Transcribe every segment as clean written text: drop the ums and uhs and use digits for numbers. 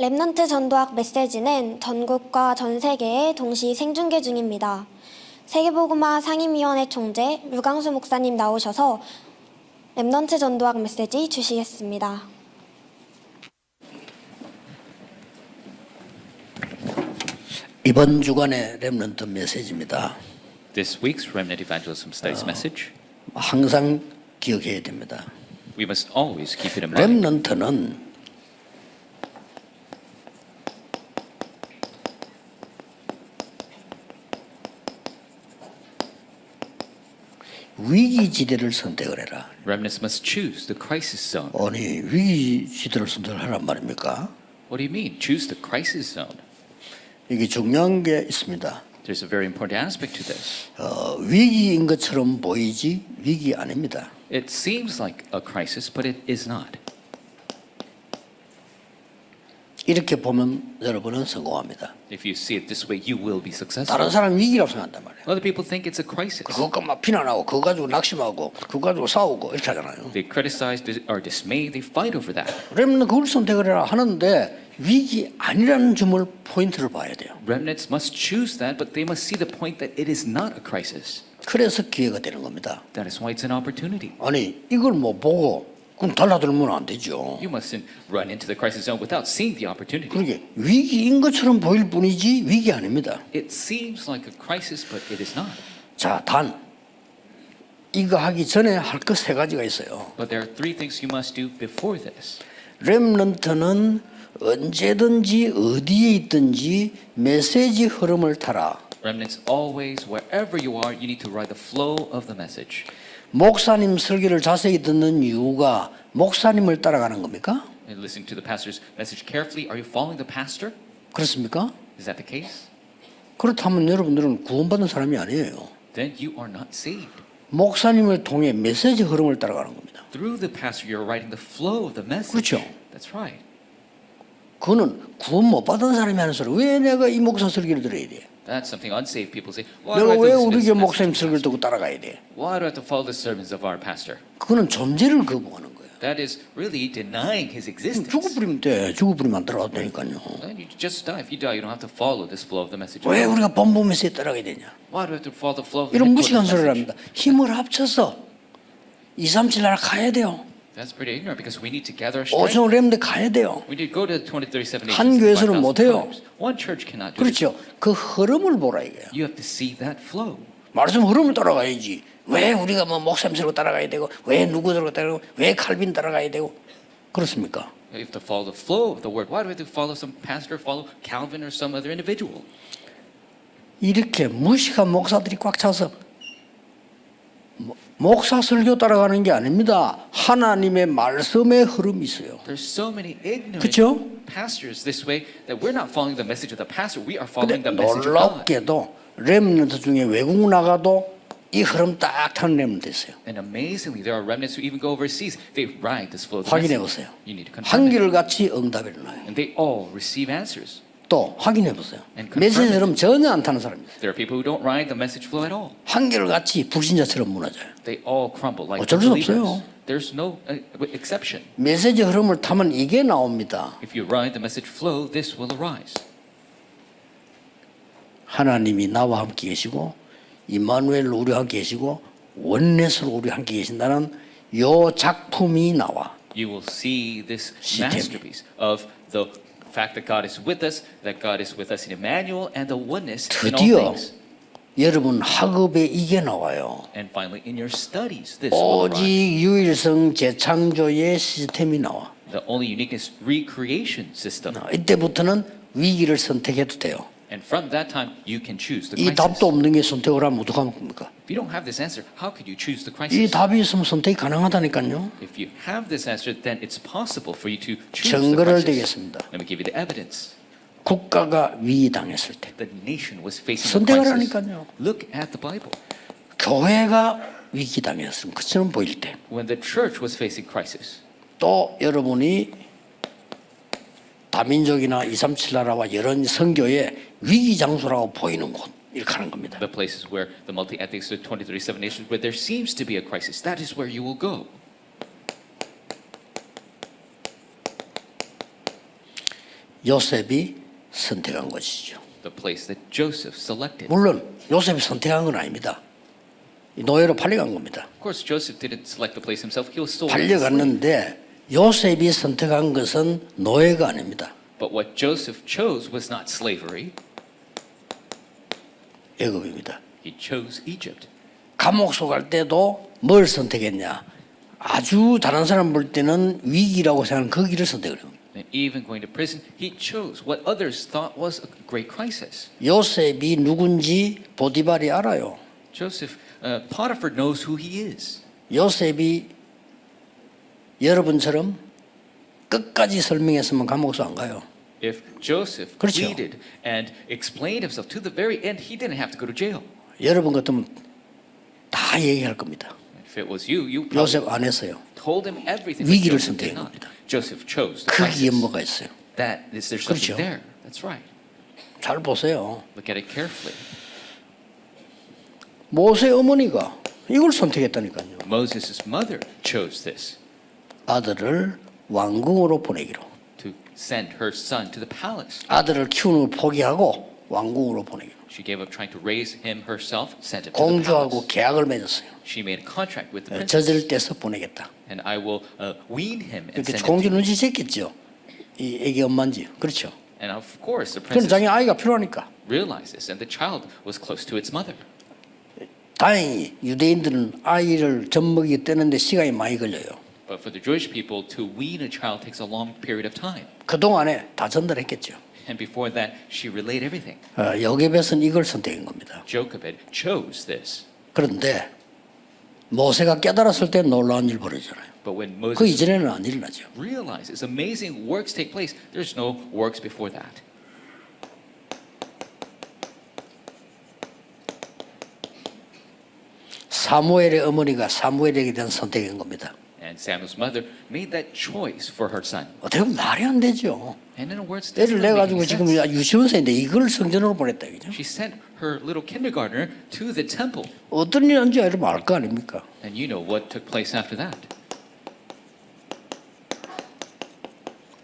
랩넌트 전도학 메시지는 전국과 전 세계에 동시 생중계 중입니다. 세계복음화 상임위원회 총재 류강수 목사님 나오셔서 랩넌트 전도학 메시지 주시겠습니다. 이번 주간의 렘넌트 메시지입니다. This week's Remnant Evangelism Studies message, 항상 기억해야 됩니다. we must always keep it in mind. 렘넌트는 위기지대를 선택을 해라. Remnants must choose the crisis zone. 아니 위기지대를 선택하란 말입니까? What do you mean? Choose the crisis zone. 이게 중요한 게 있습니다. There's a very important aspect to this. 위기인 것처럼 보이지 위기 아닙니다. It seems like a crisis, but it is not. 이렇게 보면 여러분은 성공합니다. If you see it this way, you will be 다른 successful. 사람 위기라고 생각한단 말이에요. Other people think it's a crisis. 그것과 막 비난하고 그거 가지고 낙심하고 그거 가지고 싸우고 이렇게 하잖아요. They criticize or dismay. They fight over that. 렘넌트 그걸 선택을 해라 하는데 위기 아니라는 점을 포인트를 봐야 돼요. Remnants must choose that, but they must see the point that it is not a crisis. 그래서 기회가 되는 겁니다. That is why it's an opportunity. 아니 이걸 뭐 보고 그럼 달라들면 안 되죠. You mustn't run into the crisis zone without seeing the opportunity. 그러게 위기인 것처럼 보일 뿐이지 위기 아닙니다. It seems like a crisis, but it is not. 자, 단 이거 하기 전에 할 것 세 가지가 있어요. But there are three things you must do before this. 렘넌트는 언제든지 어디에 있든지 메시지 흐름을 타라. Remnants always, wherever you are, you need to ride the flow of the message. 목사님 설교를 자세히 듣는 이유가 목사님을 따라가는 겁니까? And listening to the pastor's message carefully, are you following the pastor? 그렇습니까? Is that the case? 그렇다면 여러분들은 구원받은 사람이 아니에요. Then you are not saved. 목사님을 통해 메시지 흐름을 따라가는 겁니다. Through the pastor, you're riding the flow of the message. 그렇죠. That's right. 그거는 구원 못 받은 사람이 하는 소리. 왜 내가 이 목사 설교를 들어야 돼? That's something unsaved people say. Why do 내가 I have 왜 to 우리 교회 listen to this 목사님 message? 설교를 듣고 따라가야 돼? Why do I have to follow the sermons of our pastor? 그거는 존재를 거부하는 거예요. That is really denying his existence. 죽어버리면 돼. 죽어버리면 안 따라가도 되니까요. Then you just die. If you die, you don't have to follow this flow of the message. 왜 우리가 본부 메시지에 따라가야 되냐? Why do I have to follow the flow of the 이런 headquarters 무식한 소리를 message? 합니다. 힘을 합쳐서 237 나라 가야 돼요. That's pretty ignorant because we need to gather our 오천 strength. 렘대 가야 돼요. We need to go to the 2037 nations. 한 and 교회에서는 5,000 못해요. tribes. One church cannot do this. 그렇죠. 그 흐름을 보라 이거예요. You have to see that flow. 말씀 흐름을 따라가야지. 왜 우리가 뭐 목사님 설교 따라가야 되고 왜 누구 설교 따라가고 왜 칼빈 따라가야 되고 그렇습니까? You have to follow the flow of the word. Why do we have to follow some pastor, follow Calvin or some other individual? 이렇게 무식한 목사들이 꽉 차서 목사 설교 따라가는 게 아닙니다. 하나님의 말씀의 흐름이 있어요. There's so many ignorant 그렇죠? pastors this way that we're not following the message of the pastor. We are 근데 following the message of God. 놀랍게도 렘넌트 중에 외국 나가도 이 흐름 딱 타는 렘넌트 있어요. And amazingly, there are remnants who even go overseas. They ride this flow of the 확인해 message. 보세요. You need to confirm it. 한결같이 응답이 일어나요. And they all receive answers. 또 확인해 보세요. And confirm 메시지 it. 흐름 전혀 안 타는 사람이 있어요. There are people who don't ride the message flow at all. 한결같이 불신자처럼 무너져요. They all crumble like 어쩔 수 unbelievers. 없어요. There's no exception. 메시지 흐름을 타면 이게 나옵니다. If you ride the message flow, this will arise. 하나님이 나와 함께 계시고 임마누엘로 우리와 함께 계시고 원넷으로 우리 함께 계신다는 요 작품이 나와. You will see this 시스템이. masterpiece of the fact that God is with us, that God is with us in Emmanuel, and the oneness in all 드디어 things. 여러분 학업에 이게 나와요. And finally, in your studies, this will 오직 arise. 유일성 재창조의 시스템이 나와. The only uniqueness recreation system. 이때부터는 위기를 선택해도 돼요. And from that time, you can choose the 이 crisis. 답도 없는 게 선택을 하면 어떡하면 겁니까? If you don't have this answer, how could you choose the 이 crisis? 답이 있으면 선택이 가능하다니까요. If you have this answer, then it's possible for you to choose the 증거를 crisis. 드리겠습니다. Let me give you the evidence. 국가가 위기당했을 때 The nation was facing a 선택을 crisis. 하니까요. Look at the Bible. 교회가 위기당했으면 그처럼 보일 때 When the church was facing crisis, 또 여러분이 다민족이나 237 나라와 이런 선교의 위기 장소라고 보이는 곳 이렇게 하는 겁니다. the places where the multi-ethnics, the 2037 nations, where there seems to be a crisis, that is where you will go. 요셉이 선택한 것이죠. The place that Joseph selected. 물론 요셉이 선택한 건 아닙니다. 노예로 팔려간 겁니다. Of course, Joseph didn't select the place himself. He was sold. as a slave. 팔려갔는데 요셉이 선택한 것은 노예가 아닙니다. But what Joseph chose was not slavery. 애굽입니다. He chose Egypt. 감옥소 갈 때도 뭘 선택했냐? 아주 다른 사람 볼 때는 위기라고 생각하는 그 길을 선택을 합니다. And even going to prison, he chose what others thought was a great crisis. 요셉이 누군지 보디발이 알아요. Joseph, Potiphar knows who he is. 요셉이 여러분처럼 끝까지 설명했으면 감옥소 안 가요. If Joseph 그렇죠. pleaded and explained himself to the very end, he didn't have to go to jail. 여러분 같으면 다 얘기할 겁니다. If it was you, you probably 요셉 안 했어요. told him everything. But 위기를 Joseph did 선택한 not. 겁니다. Joseph chose the 거기에 crisis. 뭐가 있어요? That is there's something 그렇죠. there. That's right. 잘 보세요. Look at it carefully. 모세 어머니가 이걸 선택했다니까요. Moses' mother chose this 아들을 왕궁으로 보내기로. to send her son to the palace. 아들을 키우는 걸 포기하고 왕궁으로 보내기로. She gave up trying to raise him herself, sent him to the 공주하고 palace. 계약을 맺었어요. She made a contract with the prince, 젖을 떼서 보내겠다. and I will wean him and 이렇게 send him. 공주 눈치챘겠죠. 이 애기 엄마인지. 그렇죠. And of course, the 그건 princess 자기 아이가 필요하니까. realized this, and the child was close to its mother. 다행히 유대인들은 아이를 젖먹이 떼는데 시간이 많이 걸려요. But for the Jewish people, to wean a child takes a long period of time. 그동안에 다 전달했겠죠. And before that, she relayed everything. 여geb에서는 이걸 선택한 겁니다. Jochebed chose this. 그런데 모세가 깨달았을 때 놀라운 일 벌어지잖아요. But when 그 Moses 이전에는 안 일어나죠. realizes amazing works take place, there's no works before that. 사무엘의 어머니가 사무엘에게 대한 선택인 겁니다. And Samuel's mother made that choice for her son. 어떻게 보면 말이 안 되죠. And in a word, 때를 내 가지고 지금 유치원생인데 이걸 성전으로 보냈다 이거죠. she sent her little kindergartner to the temple. 어떤 일 한지 여러분 알 거 아닙니까? And you know what took place after that.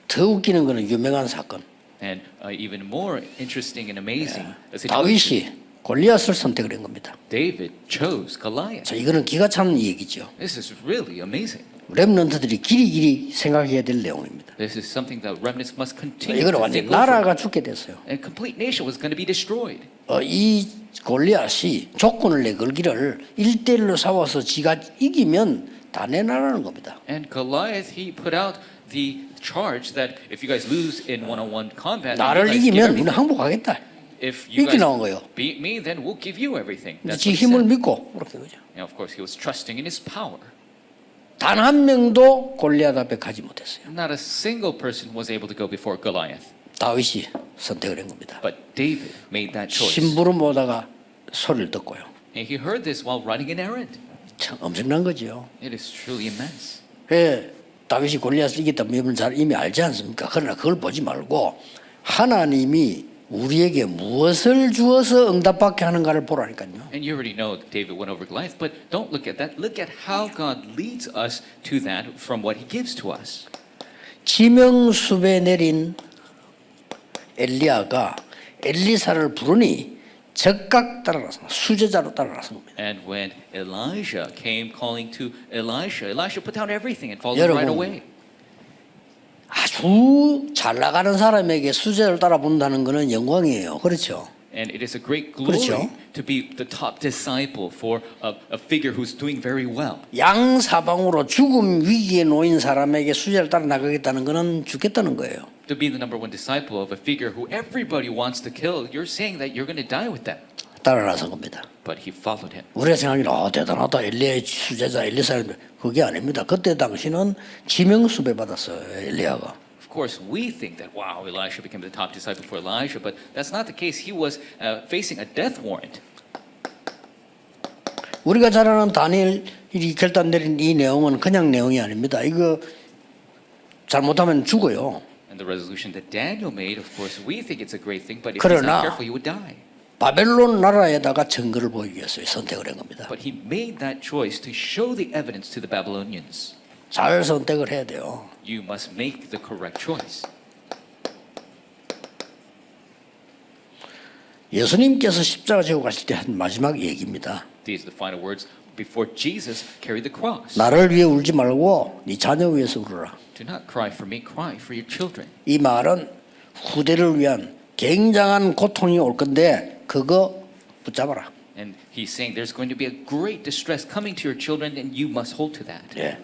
더 웃기는 거는 유명한 사건. And even more interesting and amazing, a situation. 다윗이 골리앗을 선택을 한 겁니다. David chose Goliath. 자, 이거는 기가 차는 얘기죠. This is really amazing. 렘넌트들이 길이 생각해야 될 내용입니다. This is something that remnants must continue 이거는 to 완전 think over. 나라가 죽게 됐어요. A complete nation was going to be destroyed. 이 골리앗이 조건을 내걸기를 1대1로 싸워서 지가 이기면 다 내 나라는 겁니다. And Goliath, he put out the charge that if you guys lose in one-on-one combat, then you 나를 guys give 이기면 우리는 everything. 항복하겠다. If you 이렇게 guys 나온 거예요. beat me, then we'll give you everything. 근데 That's 지 what he 힘을 said. 믿고 그렇게 거죠. And of course, he was trusting in his power. 단 한 명도 골리앗 앞에 가지 못했어요. Not a single person was able to go before Goliath. 다윗이 선택을 한 겁니다. But David made that choice. 심부름 오다가 소리를 듣고요. And he heard this while running an errand. 참 엄청난 거죠. It is truly immense. 왜 다윗이 골리앗을 이겼다면 잘 이미 알지 않습니까? 그러나 그걸 보지 말고 하나님이 우리에게 무엇을 주어서 응답받게 하는가를 보라니까요. And you already know that David went over Goliath, but don't look at that. Look at how God leads us to that from what he gives to us. 지명숲에 내린 엘리야가 엘리사를 부르니 즉각 따라가서 수제자로 따라가서 겁니다. And when Elijah came calling to Elisha, Elisha put down everything and followed right away. 아주 잘 나가는 사람에게 수제를 따라 본다는 것은 영광이에요. 그렇죠? And it is a great glory 그렇죠. to be the top disciple for a figure who's doing very well. 양사방으로 죽음 위기에 놓인 사람에게 수제를 따라 나가겠다는 것은 죽겠다는 거예요. To be the number one disciple of a figure who everybody wants to kill, you're saying that you're going to die with them. 따라나선 겁니다. But he followed him. 우리가 생각하기는 대단하다 엘리야의 수제자 엘리사인데 그게 아닙니다. 그때 당시는 지명수배 받았어요. 엘리야가. Of course, we think that, wow, Elisha became the top disciple for Elijah, but that's not the case. He was facing a death warrant. 우리가 잘 아는 다니엘이 결단 내린 이 내용은 그냥 내용이 아닙니다. 이거 잘못하면 죽어요. And the resolution that Daniel made, of course, we think it's a great thing, but if he's 그러나 not careful, he would die. 바벨론 나라에다가 증거를 보이기 위해서 선택을 한 겁니다. But he made that choice to show the evidence to the Babylonians. 잘 선택을 해야 돼요. You must make the correct choice. 예수님께서 십자가 지고 가실 때 한 마지막 얘기입니다. These are the final words before Jesus carried the cross. 나를 위해 울지 말고 네 자녀 위해서 울어라. Do not cry for me, cry for your children. 이 말은 후대를 위한 굉장한 고통이 올 건데 그거 붙잡아라. And he's saying there's going to be a great distress coming to your children and you must hold to that. 예.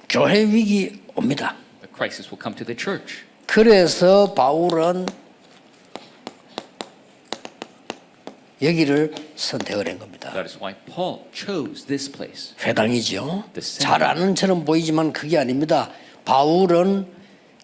교회 위기 옵니다. The crisis will come to the church. 그래서 바울은 여기를 선택을 한 겁니다. That is why Paul chose this place. 회당이죠. 잘 아는 처럼 보이지만 그게 아닙니다. 바울은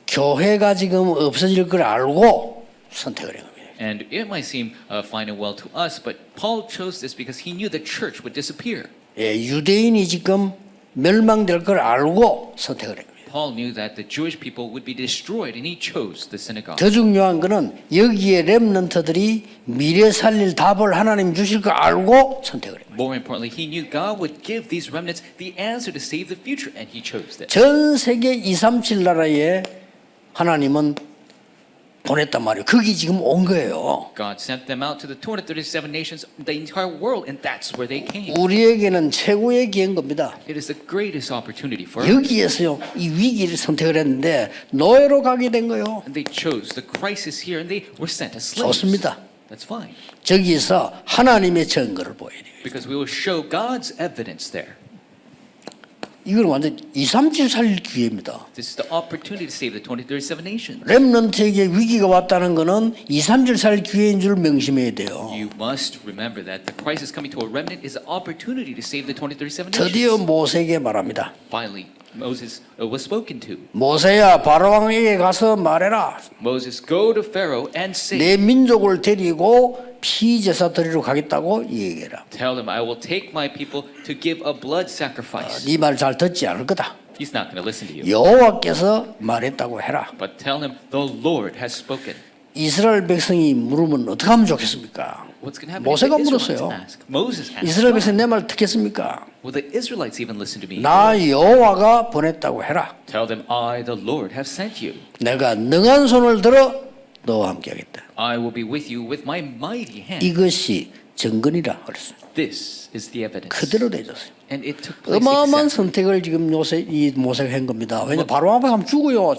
교회가 지금 없어질 걸 알고 선택을 한 겁니다. And it might seem fine and well to us, but Paul chose this because he knew the church would disappear. 예, 유대인이 지금 멸망될 걸 알고 선택을 한 겁니다. Paul knew that the Jewish people would be destroyed, and he chose the synagogue. 더 중요한 것은 여기에 렘넌트들이 미래 살릴 답을 하나님 주실 걸 알고 선택을 한 겁니다. More importantly, he knew God would give these remnants the answer to save the future, and he chose this. 전 세계 237 나라에 하나님은 보냈단 말이에요. 거기 지금 온 거예요. God sent them out to the 237 nations, the entire world, and that's where they came. 우리에게는 최고의 기회인 겁니다. It is the greatest opportunity for us. 여기에서요, 이 위기를 선택을 했는데 노예로 가게 된 거예요. And they chose the crisis here, and they were sent as slaves. 좋습니다. That's fine, 저기서 하나님의 증거를 보여야 돼요. because we will show God's evidence there. 이건 완전 237 살릴 기회입니다. This is the opportunity to save the 2037 nations. 렘넌트에게 위기가 왔다는 것은 237 살릴 기회인 줄 명심해야 돼요. You must remember that the crisis coming to a remnant is an opportunity to save the 2037 드디어 nations. 모세에게 말합니다. Finally, Moses was spoken to. 모세야, 바로왕에게 가서 말해라. Moses, go to Pharaoh and say, 내 민족을 데리고 피제사 드리러 가겠다고 얘기해라. tell him I will take my people to give a blood sacrifice. 네 말 잘 듣지 않을 거다. He's not going to listen to you. 여호와께서 말했다고 해라. But tell him the Lord has spoken. 이스라엘 백성이 물으면 어떻게 하면 좋겠습니까? What's going to happen 모세가 if the Israelites 물었어요. ask? Moses asked. 이스라엘 백성 내 말 듣겠습니까? Will the Israelites even listen to me? 나 여호와가 보냈다고 해라. Tell them I, the Lord, have sent you. 내가 능한 손을 들어 너와 함께하겠다. I will be with you with my mighty hand. 이것이 정근이라 그랬어요. This is the evidence. 그대로 되졌어요. And it took place 어마어마한 exactly. 선택을 지금 이 모세가 한 겁니다. 왜냐 바로 앞에 가면 죽어요.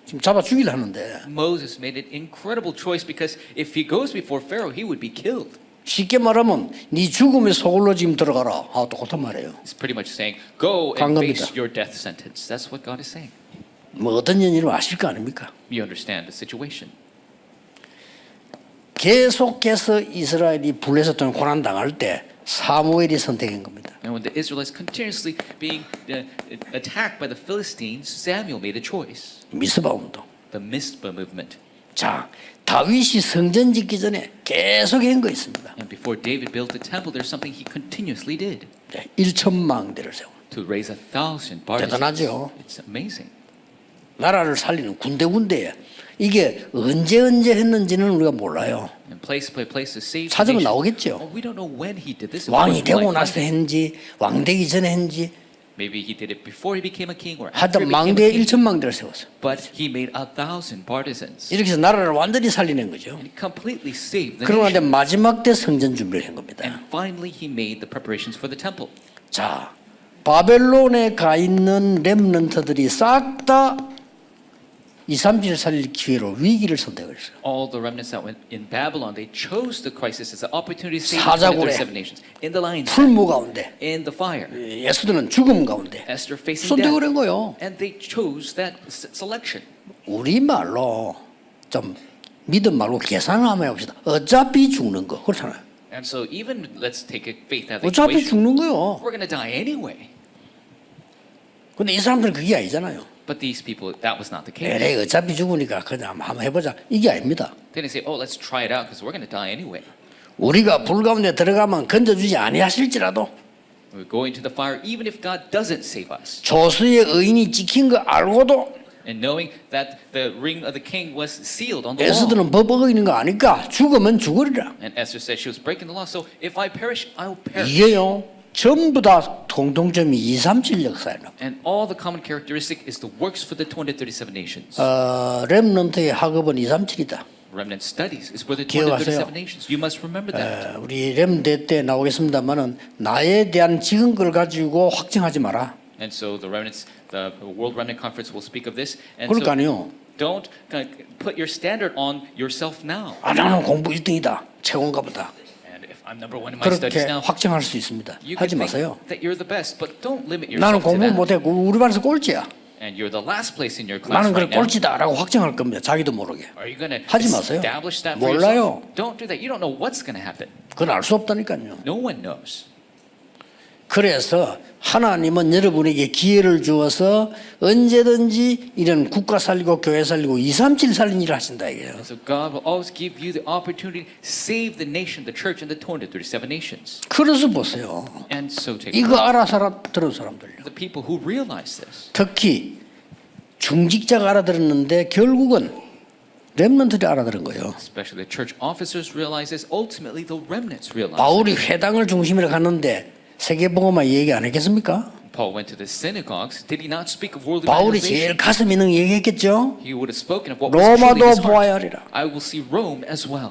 지금 잡아 죽이려 하는데 Moses made an incredible choice because if he goes before Pharaoh, he would be killed. 쉽게 말하면 네 죽음의 소굴로 지금 들어가라. 똑같은 말이에요. It's pretty much saying, go 간 and 겁니다. face your death sentence. That's what God is saying. 뭐 어떤 연인을 아실 거 아닙니까? You understand the situation. 계속해서 이스라엘이 불에서 던 고난 당할 때 사무엘이 선택한 겁니다. And when the Israelites continuously being attacked by the Philistines, Samuel made a choice. 미스바 운동. The Mizpah movement. 자, 다윗이 성전 짓기 전에 계속 한 거 있습니다. And before David built the temple, there's something he continuously did. 1천망대를 세워. To raise 1,000 partisans. 대단하죠. It's amazing. 나라를 살리는 군데군데에 이게 언제 했는지는 우리가 몰라요. And place by place to save the 찾으면 nation. 나오겠죠. Oh, we don't know when he did this. 왕이 되고 Like 나서 했는지 왕 되기 전에 했는지 maybe he did it before he became a king or after 하여튼 he became a 망대에 king. 1천망대를 세웠어. But he made 1,000 partisans. 이렇게 해서 나라를 완전히 살리는 거죠. And he completely saved the 그러는데 nation. 마지막 때 성전 준비를 한 겁니다. And finally he made the preparations for the temple. 자, 바벨론에 가 있는 렘넌트들이 싹 다 237 살릴 기회로 위기를 선택을 했어요. All the remnants that went in Babylon, they chose the crisis as an opportunity to save 사자굴에, the 37 nations. In the lion's den, 풀무 가운데, in the fire, 예수들은 죽음 가운데 Esther facing 선택을 death. 한 거예요. And they chose that selection. 우리말로 좀 믿음 말고 계산을 한번 해봅시다. 어차피 죽는 거 그렇잖아요. And so even let's take a faith out of the 어차피 equation. 죽는 거요. We're going to die anyway. 근데 이 사람들은 그게 아니잖아요. But these people, that was not the case. 에이 어차피 죽으니까 그냥 한번 해보자. 이게 아닙니다. They didn't say, oh, let's try it out because we're going to die anyway. 우리가 불 가운데 들어가면 건져주지 아니하실지라도 We're going to the fire even if God doesn't save us. 조수의 의인이 찍힌 거 알고도 And knowing that the ring of the king was sealed on the wall. 에스더는 법 어기는 거 아니까 죽으면 죽으리라. And Esther said she was breaking the law. So if I perish, I will perish. 이게요 전부 다 공통점이 237 역사예요. And all the common characteristic is the works for the 237 nations. 렘넌트의 학업은 237이다. Remnant studies is where the 기억하세요. 237 nations. You must remember that. 우리 렘대 때 나오겠습니다만은 나에 대한 지은 걸 가지고 확증하지 마라. And so the remnants, the World Remnant Conference will speak of this. And 그럴 거 so 아니요. don't kind of put your standard on yourself now. 나는 공부 1등이다. 최고인가 보다. And if I'm number one in my studies 그렇게 now, 확증할 수 있습니다. you 하지 can 마세요. think that you're the best, but don't limit 나는 yourself to 공부 that. 못했고 우리 반에서 꼴찌야. And you're the last place in your class 나는 그래 right now. 꼴찌다라고 확증할 겁니다. 자기도 모르게. Are you going to 하지 마세요. establish that for 몰라요. yourself? Don't do that. You don't know what's going to happen. 그건 알 수 없다니까요. No one knows. 그래서 하나님은 여러분에게 기회를 주어서 언제든지 이런 국가 살리고 교회 살리고 237 살린 일을 하신다 이게요. So God will always give you the opportunity to save the nation, the church, and the 237 nations. 그래서 보세요. And so take 이거 들은 사람들요. the people who realize this. 특히 중직자가 알아들었는데 결국은 렘넌트들이 알아들은 거예요. Especially the church officers realize this. Ultimately, the remnants realize. 바울이 회당을 중심으로 갔는데 세계복음화 얘기 안 했겠습니까? Paul went to the synagogues. Did he not speak of world 바울이 evangelization? 제일 가슴 있는 거 얘기했겠죠. He would have spoken of what was truly 로마도 his 보아야 heart. 하리라. I will see Rome as well.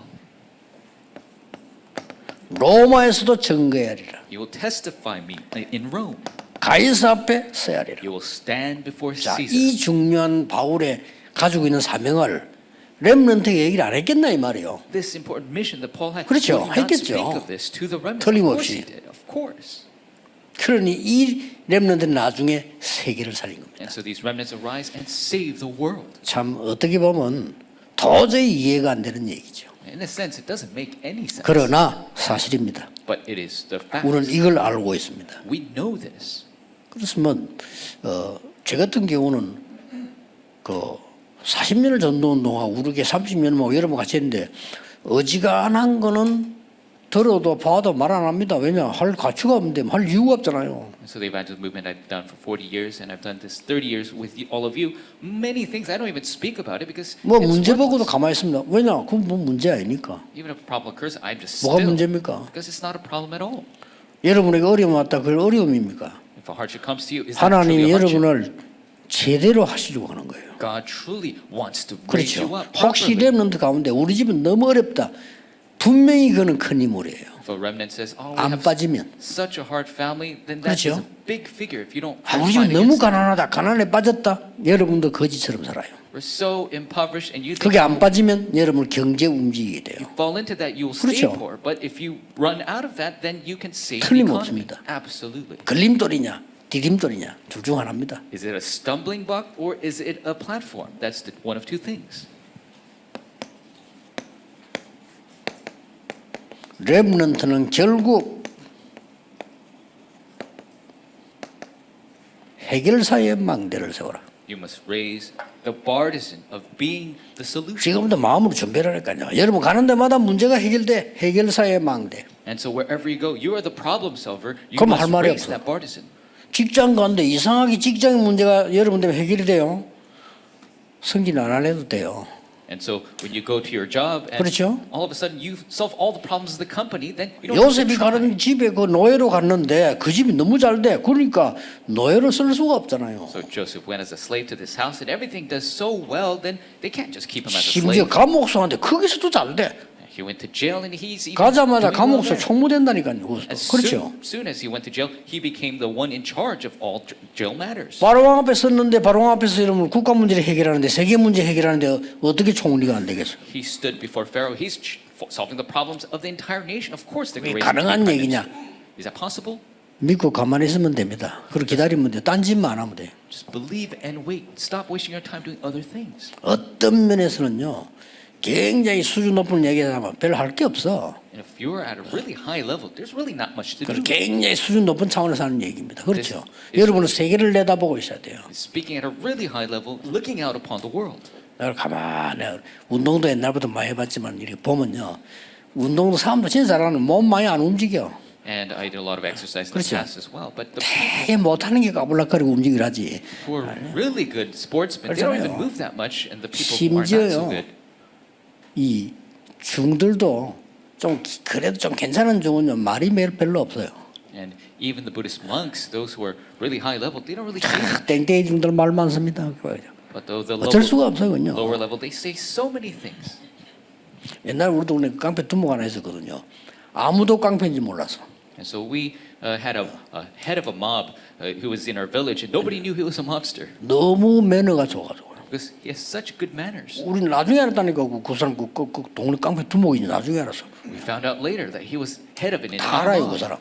로마에서도 증거해야 하리라. You will testify me in Rome. 가이사 앞에 서야 하리라. You will stand before 자, Caesar. 이 중요한 바울의 가지고 있는 사명을 렘넌트에게 얘기를 안 했겠나 이 말이에요. This important mission that Paul had. 그렇죠. Would he not 했겠죠. speak of this to the remnants? Of course 틀림없이. he did. Of course. 그러니 이 렘넌트는 나중에 세계를 살린 겁니다. And so these remnants arise and save the world. 참 어떻게 보면 도저히 이해가 안 되는 얘기죠. In a sense, it doesn't make any sense. 그러나 사실입니다. But it is the fact. 우리는 이걸 알고 있습니다. We know this. 그렇지만 제 같은 경우는 그 40년을 전도운동하고 우리게 30년 뭐 여러 번 같이 했는데 어지간한 거는 들어도 봐도 말 안 합니다. 왜냐 할 가치가 없는데 할 이유가 없잖아요. And so the evangelism movement I've done for 40 years, and I've done this 30 years with all of you. Many things I don't even speak about it because 뭐 it's 문제 보고도 worthless. 가만히 있습니다. 왜냐 그건 뭐 문제 아니니까. Even if a problem occurs, I'm just 뭐가 still 문제입니까? because it's not a problem at all. 여러분에게 어려움 왔다 그걸 어려움입니까? If a hardship comes to you, is that 하나님이 truly a hardship? 여러분을 제대로 하시려고 하는 거예요. God truly wants to raise 그렇죠. you up 혹시 properly. 렘넌트 가운데 우리 집은 너무 어렵다. 분명히 그는 큰 인물이에요. If a remnant says, "Oh, we 안 have 빠지면. such a hard family," then that 그렇죠. is a big figure. If you don't 우리 fight 집은 너무 against it. 가난하다. 가난에 빠졌다. 여러분도 거지처럼 살아요. We're so impoverished, and you think 그게 안 빠지면 여러분 경제 움직이게 돼요. fall into that, you will stay 그렇죠. poor. But if you run out of that, then you can save the economy. 틀림없습니다. Absolutely. 걸림돌이냐 디딤돌이냐 둘 중 하나입니다. Is it a stumbling block or is it a platform? That's one of two things. 렘넌트는 결국 해결사의 망대를 세워라. You must raise the partisan of being the solution. 지금부터 마음으로 준비를 하니까요. 여러분 가는 데마다 문제가 해결돼. 해결사의 망대. And so wherever you go, you are the problem solver. You 그럼 할 must 말이 raise 없어. that partisan. 직장 가는데 이상하게 직장 문제가 여러분 때문에 해결이 돼요. 승진 안 해도 돼요. And so when you go to your job and 그렇죠? all of a sudden you solve all the problems of the company, then you don't have to 요셉이 try. 가는 집에 그 노예로 갔는데 그 집이 너무 잘 돼. 그러니까 노예로 쓸 수가 없잖아요. So Joseph went as a slave to this house and everything does so well, then they can't just keep him as a 심지어 slave. 감옥소한테 거기서도 잘 돼. He went to jail and he's even 가자마자 doing well 감옥소 there. 총무된다니까요. As 그렇죠. soon as he went to jail, he became the one in charge of all jail matters. 바로왕 앞에 섰는데 바로왕 앞에서 이러면 국가 문제를 해결하는데 세계 문제 해결하는데 어떻게 총리가 안 되겠어요? He stood before Pharaoh. He's solving the problems of the entire nation. Of course, they're 그게 going to 가능한 raise 얘기냐? Is that possible? 믿고 가만히 있으면 됩니다. 그렇게 기다리면 돼요. 딴 짓만 안 하면 돼요. Just believe and wait. Stop wasting your time doing other things. 어떤 면에서는요. 굉장히 수준 높은 얘기하면 별로 할 게 없어. And if you're at a really high level, there's really not much to do. 굉장히 수준 높은 차원에서 하는 얘기입니다. 그렇죠? This- 여러분은 세계를 내다보고 있어야 돼요. Speaking at a really high level, looking out upon the world. 내가 가만히 운동도 옛날부터 많이 해봤지만 이렇게 보면요. 운동도 사람도 진짜 잘하는 몸 많이 안 움직여. And I did a lot of exercise in the 그렇죠. past as well. But the 되게 못하는 게 까불락거리고 움직이라 하지. who are really good sportsmen, they don't even 그렇잖아요. move that much. And the people who are not so 심지어요. good, 이 중들도 좀 그래도 좀 괜찮은 중은요. 말이 별로 없어요. and even the Buddhist monks, those who are really high level, they don't really say much. 땡땡이 중들 말 많습니다. But though the 어쩔 수가 없어요, 그건요. lower level, they say so many things. 옛날 우리도 그냥 깡패 두목 하나 있었거든요. 아무도 깡패인지 몰랐어. And so we had a head of a mob who was in our village, and nobody knew he was a mobster 너무 매너가 좋아가지고. because he has such good manners. 우리 나중에 알았다니까 그 사람 그 동네 깡패 두목인지 나중에 알았어. We found out later that he was head of an 다 entire 알아요 그 mob. 사람.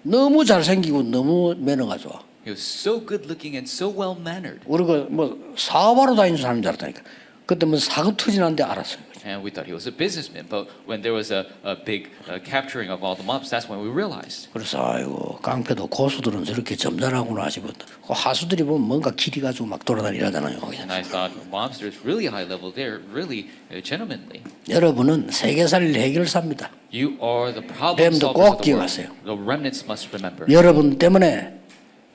너무 잘생기고 너무 매너가 좋아. He was so good looking and so well mannered. 우리가 뭐 사업하러 다니는 사람인 줄 알았다니까. 그때 뭐 사급 터지는데 알았어요. And we thought he was a businessman, but when there was a big capturing of all the mobs, that's when we realized. 그래서 아이고 깡패도 고수들은 저렇게 점잖하구나 싶었다. 그 하수들이 보면 뭔가 길이 가지고 막 돌아다니잖아요. And I thought mobsters really high level. They're really gentlemanly. 여러분은 세계살릴 해결사입니다. You are the problem 렘도 solvers 꼭 of the world. 기억하세요. The remnants must remember. 여러분 때문에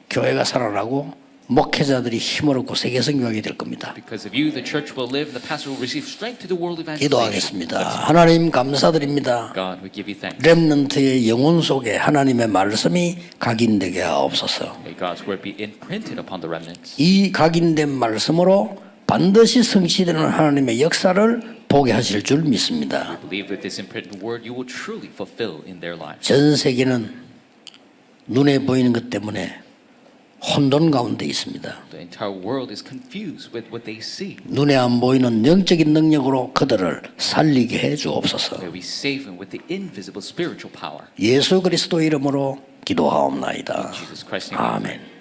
교회가 살아나고 목회자들이 힘을 얻고 세계 선교하게 될 겁니다. Because of you, the church will live, and the pastor will receive strength to the world evangelization. 기도하겠습니다. 하나님 감사드립니다. God, we give you thanks. 렘넌트의 영혼 속에 하나님의 말씀이 각인되게 하옵소서. May God's word be imprinted upon the remnants. 이 각인된 말씀으로 반드시 성취되는 하나님의 역사를 보게 하실 줄 믿습니다. Believe with this imprinted word, you will truly fulfill in their lives. 전 세계는 눈에 보이는 것 때문에 혼돈 가운데 있습니다. The entire world is confused with what they see. 눈에 안 보이는 영적인 능력으로 그들을 살리게 해 주옵소서. May we save them with the invisible spiritual power. 예수 그리스도 이름으로 기도하옵나이다. Jesus Christ's name. 아멘.